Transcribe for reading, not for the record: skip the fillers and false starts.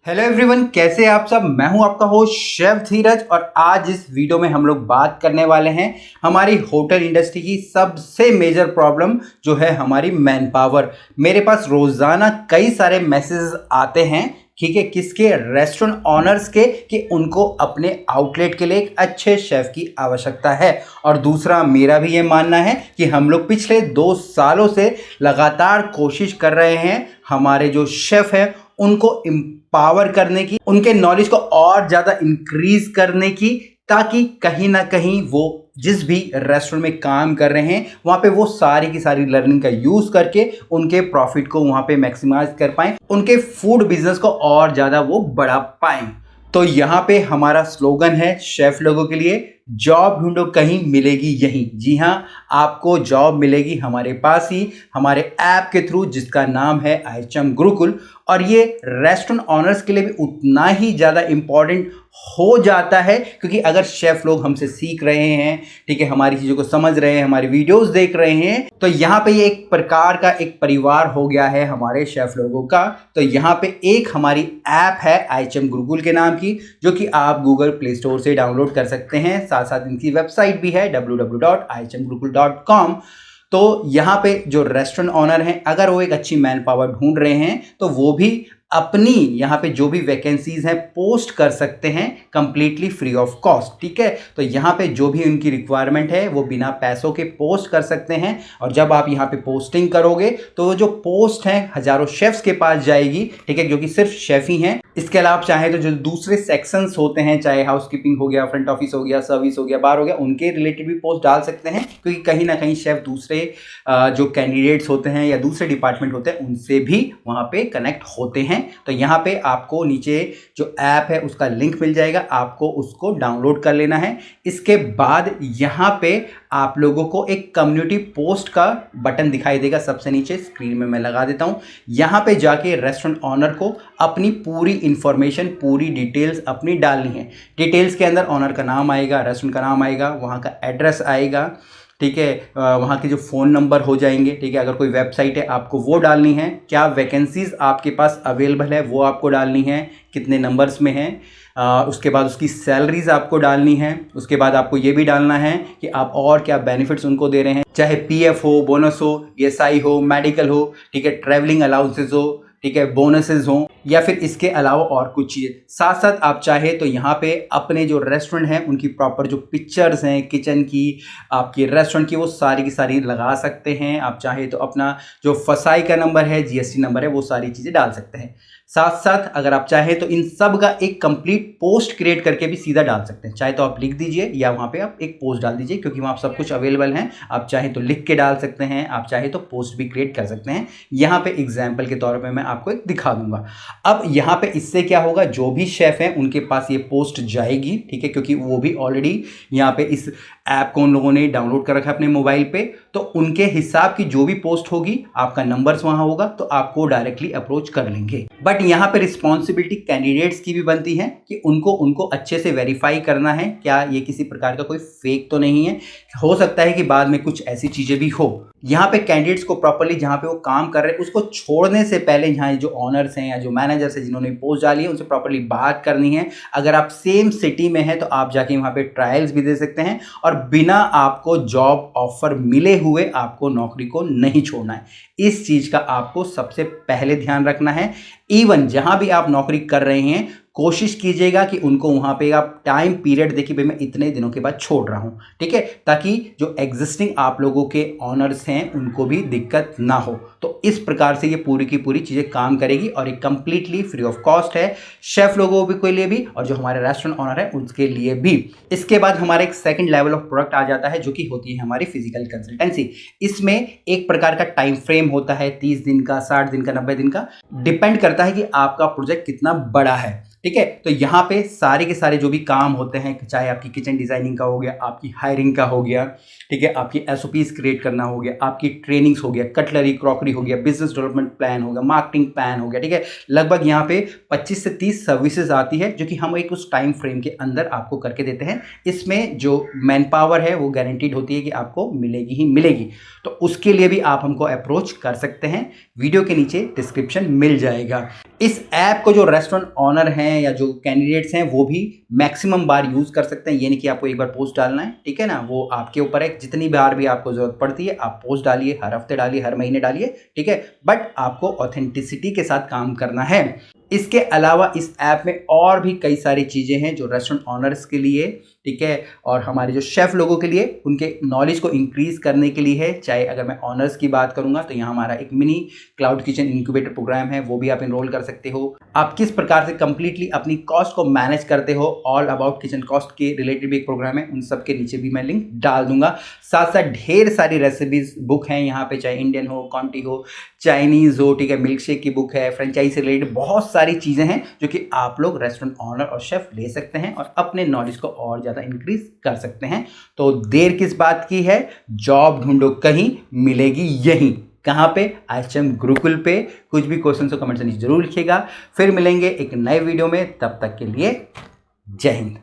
Hello everyone, कैसे हैं आप सब। मैं हूं आपका होस्ट शेफ धीरज और आज इस वीडियो में हम लोग बात करने वाले हैं हमारी होटल इंडस्ट्री की सबसे मेजर प्रॉब्लम जो है हमारी मैन पावर। मेरे पास रोजाना कई सारे मैसेजेस आते हैं, ठीक है, किसके, रेस्टोरेंट ऑनर्स के, कि उनको अपने आउटलेट के लिए एक अच्छे शेफ की आवश्यकता है। और दूसरा, मेरा भी ये मानना है कि हम लोग पिछले 2 सालों से लगातार कोशिश कर रहे हैं हमारे जो शेफ है उनको पावर करने की, उनके नॉलेज को और ज़्यादा इंक्रीज करने की, ताकि कहीं ना कहीं वो जिस भी रेस्टोरेंट में काम कर रहे हैं वहाँ पे वो सारी की सारी लर्निंग का यूज़ करके उनके प्रॉफिट को वहाँ पे मैक्सिमाइज कर पाएं, उनके फूड बिजनेस को और ज़्यादा वो बढ़ा पाएं। तो यहाँ पे हमारा स्लोगन है शेफ लोगों के लिए, जॉब ढूंढो कहीं मिलेगी यहीं। जी हाँ, आपको जॉब मिलेगी हमारे पास ही, हमारे ऐप के थ्रू जिसका नाम है आईएचएम गुरुकुल। और ये रेस्टोरेंट ऑनर्स के लिए भी उतना ही ज़्यादा इम्पॉर्टेंट हो जाता है, क्योंकि अगर शेफ लोग हमसे सीख रहे हैं, ठीक है, हमारी चीज़ों को समझ रहे हैं, हमारी वीडियोस देख रहे हैं, तो यहाँ पे ये एक प्रकार का एक परिवार हो गया है हमारे शेफ लोगों का। तो यहाँ पे एक हमारी ऐप है आईएचएम गुरुकुल के नाम की, जो कि आप गूगल प्ले स्टोर से डाउनलोड कर सकते हैं। साथ साथ इनकी वेबसाइट भी है www.ihmgurukul.com। तो यहाँ पे जो रेस्टोरेंट ऑनर हैं, अगर वो एक अच्छी मैन पावर ढूंढ रहे हैं तो वो भी अपनी यहाँ पे जो भी वैकेंसीज हैं पोस्ट कर सकते हैं कंप्लीटली फ्री ऑफ कॉस्ट, ठीक है। तो यहाँ पे जो भी उनकी रिक्वायरमेंट है वो बिना पैसों के पोस्ट कर सकते हैं। और जब आप यहाँ पे पोस्टिंग करोगे तो वो जो पोस्ट है हजारों शेफ्स के पास जाएगी, ठीक है, जो कि सिर्फ शेफ ही हैं। इसके अलावा चाहे तो जो दूसरे सेक्शंस होते हैं, चाहे हाउसकीपिंग हो गया, फ्रंट ऑफिस हो गया, सर्विस हो गया, बार हो गया, उनके रिलेटेड भी पोस्ट डाल सकते हैं, क्योंकि कहीं ना कहीं शेफ दूसरे जो कैंडिडेट्स होते हैं या दूसरे डिपार्टमेंट होते हैं उनसे भी वहाँ पे कनेक्ट होते हैं। तो यहाँ पे आपको नीचे जो ऐप है उसका लिंक मिल जाएगा, आपको उसको डाउनलोड कर लेना है। इसके बाद यहाँ पे आप लोगों को एक कम्युनिटी पोस्ट का बटन दिखाई देगा सबसे नीचे, स्क्रीन में मैं लगा देता हूँ। यहाँ पे जाके रेस्टोरेंट ऑनर को अपनी पूरी इंफॉर्मेशन, पूरी डिटेल्स अपनी डालनी है। डिटेल्स के अंदर ऑनर का नाम आएगा, रेस्टोरेंट का नाम आएगा, वहाँ का एड्रेस आएगा, ठीक है, वहाँ के जो फ़ोन नंबर हो जाएंगे, ठीक है। अगर कोई वेबसाइट है आपको वो डालनी है, क्या वैकेंसीज आपके पास अवेलेबल है वो आपको डालनी है, कितने नंबर्स में है, उसके बाद उसकी सैलरीज आपको डालनी है। उसके बाद आपको ये भी डालना है कि आप और क्या बेनिफिट्स उनको दे रहे हैं, चाहे पीएफ हो, बोनस हो, ईएसआई हो, मेडिकल हो, ठीक है, ट्रैवलिंग अलाउंसेस हो, ठीक है, बोनसेस हों, या फिर इसके अलावा और कुछ चीज़ें। साथ साथ आप चाहे तो यहाँ पे अपने जो रेस्टोरेंट हैं उनकी प्रॉपर जो पिक्चर्स हैं किचन की, आपकी रेस्टोरेंट की, वो सारी की सारी लगा सकते हैं। आप चाहे तो अपना जो फसाई का नंबर है, जीएसटी नंबर है, वो सारी चीज़ें डाल सकते हैं। साथ साथ अगर आप चाहें तो इन सब का एक कंप्लीट पोस्ट क्रिएट करके भी सीधा डाल सकते हैं। चाहे तो आप लिख दीजिए या वहाँ पे आप एक पोस्ट डाल दीजिए, क्योंकि वहाँ सब कुछ अवेलेबल है। आप चाहे तो लिख के डाल सकते हैं, आप चाहे तो पोस्ट भी क्रिएट कर सकते हैं। यहाँ पे एग्जाम्पल के तौर पे मैं आपको एक दिखा दूंगा। अब यहाँ पे इससे क्या होगा, जो भी शेफ हैं उनके पास ये पोस्ट जाएगी, ठीक है, क्योंकि वो भी ऑलरेडी यहाँ पे इस ऐप को उन लोगों ने डाउनलोड कर रखा है अपने मोबाइल पे। तो उनके हिसाब की जो भी पोस्ट होगी, आपका नंबर्स वहाँ होगा तो आपको डायरेक्टली अप्रोच कर लेंगे। बट यहाँ पे रिस्पॉन्सिबिलिटी कैंडिडेट्स की भी बनती है कि उनको अच्छे से वेरीफाई करना है, क्या ये किसी प्रकार का कोई फेक तो नहीं है। हो सकता है कि बाद में कुछ ऐसी चीज़ें भी हो। यहाँ पे कैंडिडेट्स को प्रॉपर्ली जहाँ पे वो काम कर रहे हैं उसको छोड़ने से पहले यहाँ जो ऑनर्स हैं या जो मैनेजर्स हैं जिन्होंने पोस्ट डाली है उनसे प्रॉपर्ली बात करनी है। अगर आप सेम सिटी में हैं तो आप जाके वहाँ पे ट्रायल्स भी दे सकते हैं, और बिना आपको जॉब ऑफर मिले हुए आपको नौकरी को नहीं छोड़ना है। इस चीज़ का आपको सबसे पहले ध्यान रखना है। इवन जहाँ भी आप नौकरी कर रहे हैं कोशिश कीजिएगा कि उनको वहाँ पे आप टाइम पीरियड देखिए, भाई मैं इतने दिनों के बाद छोड़ रहा हूँ, ठीक है, ताकि जो एग्जिस्टिंग आप लोगों के ऑनर्स हैं उनको भी दिक्कत ना हो। तो इस प्रकार से ये पूरी की पूरी चीज़ें काम करेगी और ये कंप्लीटली फ्री ऑफ कॉस्ट है, शेफ लोगों के लिए भी और जो हमारे रेस्टोरेंट ऑनर है उसके लिए भी। इसके बाद हमारा एक सेकेंड लेवल ऑफ प्रोडक्ट आ जाता है, जो कि होती है हमारी फिजिकल कंसल्टेंसी। इसमें एक प्रकार का टाइम फ्रेम होता है, 30 दिन का, 60 दिन का, 90 दिन का, डिपेंड करता है कि आपका प्रोजेक्ट कितना बड़ा है, ठीक है। तो यहाँ पे सारे के सारे जो भी काम होते हैं, चाहे आपकी किचन डिजाइनिंग का हो गया, आपकी हायरिंग का हो गया, ठीक है, आपकी एसओपीज क्रिएट करना हो गया, आपकी ट्रेनिंग्स हो गया, कटलरी क्रॉकरी हो गया, बिजनेस डेवलपमेंट प्लान हो गया, मार्केटिंग प्लान हो गया, ठीक है, लगभग यहाँ पे 25 से 30 सर्विसेज आती है, जो कि हम एक उस टाइम फ्रेम के अंदर आपको करके देते हैं। इसमें जो मैन पावर है वो गारंटीड होती है कि आपको मिलेगी ही मिलेगी। तो उसके लिए भी आप हमको अप्रोच कर सकते हैं, वीडियो के नीचे डिस्क्रिप्शन मिल जाएगा। इस ऐप को जो रेस्टोरेंट ऑनर हैं या जो कैंडिडेट्स हैं वो भी मैक्सिमम बार यूज़ कर सकते हैं। ये नहीं कि आपको एक बार पोस्ट डालना है, ठीक है ना, वो आपके ऊपर है। जितनी बार भी आपको ज़रूरत पड़ती है आप पोस्ट डालिए, हर हफ्ते डालिए, हर महीने डालिए, ठीक है, बट आपको ऑथेंटिसिटी के साथ काम करना है। इसके अलावा इस ऐप में और भी कई सारी चीज़ें हैं जो रेस्टोरेंट ऑनर्स के लिए, ठीक है, और हमारे जो शेफ़ लोगों के लिए उनके नॉलेज को इंक्रीज़ करने के लिए है। चाहे अगर मैं ऑनर्स की बात करूंगा तो यहाँ हमारा एक mini cloud kitchen incubator program है, वो भी आप इनरोल कर सकते हो। आप किस प्रकार से कंप्लीटली अपनी कॉस्ट को मैनेज करते हो, ऑल अबाउट किचन कॉस्ट के रिलेटेड भी एक प्रोग्राम है, उन सब के नीचे भी मैं लिंक डाल दूंगा। साथ साथ ढेर सारी रेसिपीज बुक हैं यहाँ पे, चाहे इंडियन हो, कॉन्टी हो, चाइनीज़ हो, ठीक है, मिल्क शेक की बुक है, फ्रेंचाइज से रिलेटेड बहुत सारी चीज़ें हैं जो कि आप लोग रेस्टोरेंट ऑनर और शेफ़ ले सकते हैं और अपने नॉलेज को और ज़्यादा इंक्रीज कर सकते हैं। तो देर किस बात की है, जॉब ढूंढो कहीं, मिलेगी यहीं। कहाँ पे? IHM गुरुकुल पे। कुछ भी क्वेश्चन हो कमेंट से नीचे जरूर लिखिएगा। फिर मिलेंगे एक नए वीडियो में, तब तक के लिए जय हिंद।